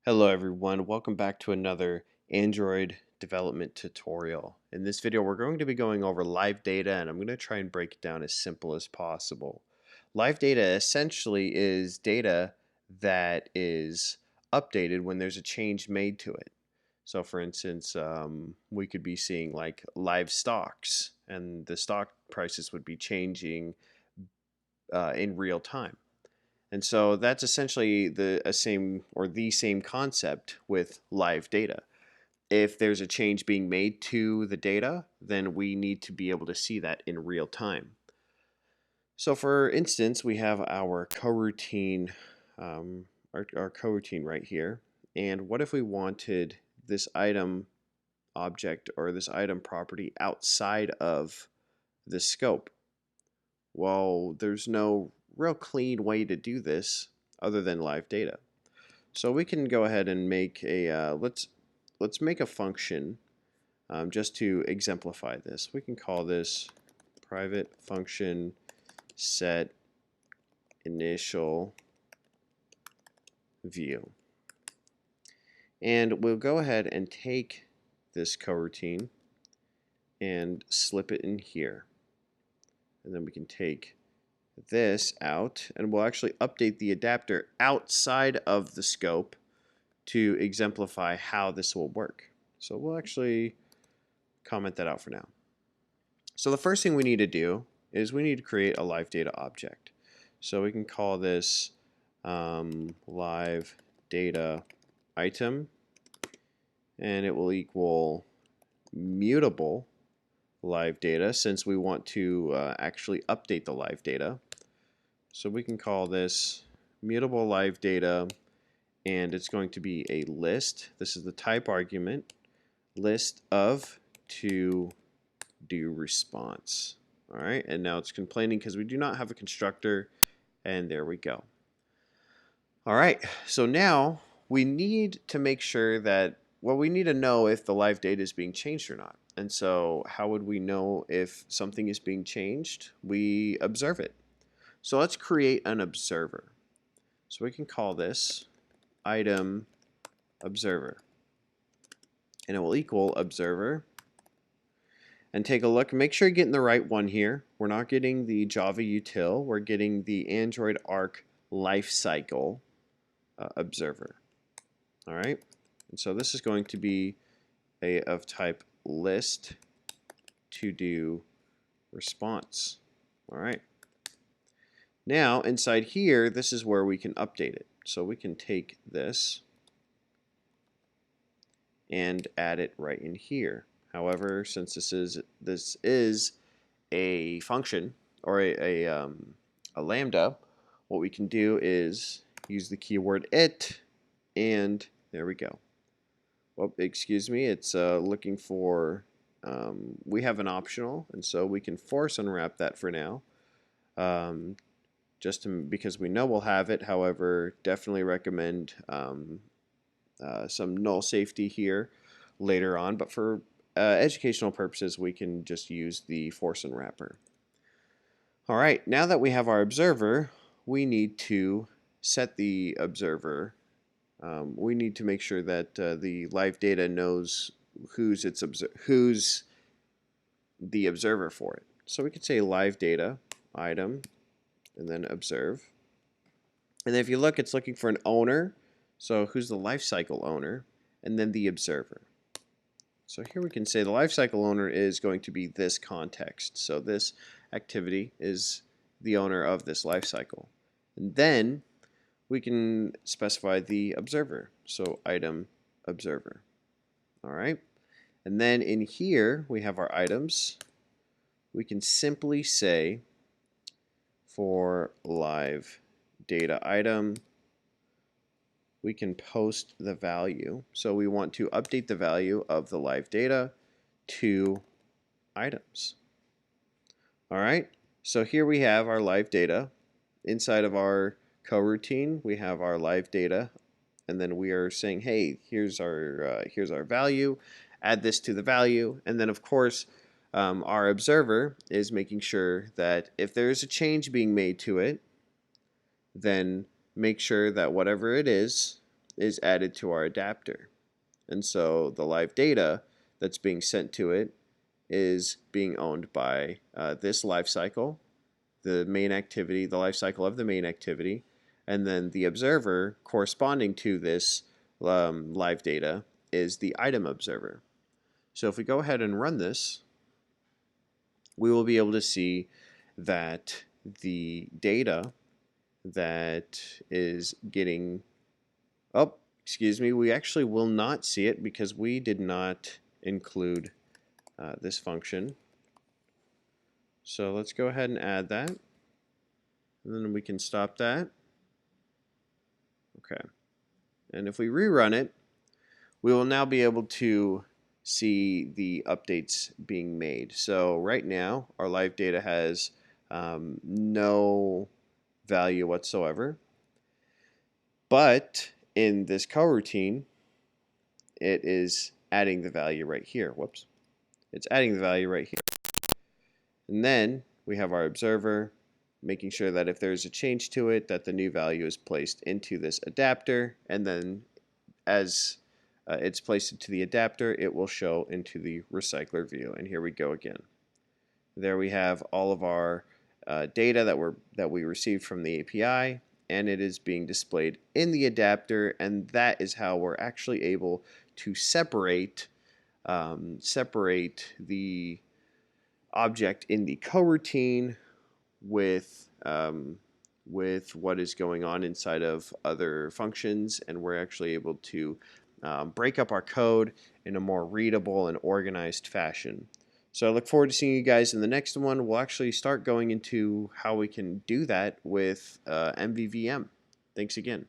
Hello everyone, welcome back to another Android development tutorial. In this video we're going to be going over live data, and I'm going to try and break it down as simple as possible. Live data essentially is data that is updated when there's a change made to it. So for instance, we could be seeing like live stocks, and the stock prices would be changing in real time. And so that's essentially the same concept with live data. If there's a change being made to the data, then we need to be able to see that in real time. So for instance, we have our coroutine, our coroutine right here. And what if we wanted this item object or this item property outside of the scope? Well, there's no real clean way to do this other than live data. So we can go ahead and make a let's make a function just to exemplify this. We can call this private function set initial view, and we'll go ahead and take this coroutine and slip it in here, and then we can take this out, and we'll actually update the adapter outside of the scope to exemplify how this will work. So we'll actually comment that out for now. So the first thing we need to do is we need to create a live data object. So we can call this live data item, and it will equal mutable live data since we want to actually update the live data. So we can call this mutable live data, and it's going to be a list. This is the type argument, list of to do response. All right, and now it's complaining because we do not have a constructor, and there we go. All right, so now we need to make sure that, well, we need to know if the live data is being changed or not. And so how would we know if something is being changed? We observe it. So let's create an observer. So we can call this item observer, and it will equal observer. And take a look, make sure you're getting the right one here. We're not getting the Java util, we're getting the Android Arc lifecycle observer. All right, and so this is going to be of type list to do response. All right. Now inside here, this is where we can update it. So we can take this and add it right in here. However, since this is a function or a lambda, what we can do is use the keyword it, and there we go. Well, excuse me, it's looking for, we have an optional, and so we can force unwrap that for now, because we know we'll have it. However, definitely recommend some null safety here later on, but for educational purposes we can just use the force unwrapper. Alright, now that we have our observer, we need to set the observer. We need to make sure that the live data knows who's the observer for it. So we could say live data item and then observe. And then if you look, it's looking for an owner. So who's the lifecycle owner? And then the observer. So here we can say the lifecycle owner is going to be this context. So this activity is the owner of this lifecycle. And then we can specify the observer. So item observer. All right. And then in here we have our items. We can simply say for live data item, we can post the value. So we want to update the value of the live data to items. All right, so here we have our live data. Inside of our coroutine, we have our live data, and then we are saying, hey, here's our value, add this to the value, and then of course our observer is making sure that if there's a change being made to it, then make sure that whatever it is is added to our adapter. And so the live data that's being sent to it is being owned by this life cycle, the main activity, the life cycle of the main activity, and then the observer corresponding to this live data is the item observer. So if we go ahead and run this, we will be able to see that the data that is getting, oh, excuse me, we actually will not see it because we did not include this function. So let's go ahead and add that, and then we can stop that. Okay, and if we rerun it, we will now be able to see the updates being made. So right now, our live data has no value whatsoever, but in this coroutine, it is adding the value right here. Whoops. It's adding the value right here. And then we have our observer making sure that if there's a change to it, that the new value is placed into this adapter, and then as it's placed into the adapter, it will show into the recycler view. And here we go again. There we have all of our data that we received from the API, and it is being displayed in the adapter, and that is how we're actually able to separate the object in the coroutine with what is going on inside of other functions, and we're actually able to break up our code in a more readable and organized fashion. So I look forward to seeing you guys in the next one. We'll actually start going into how we can do that with MVVM. Thanks again.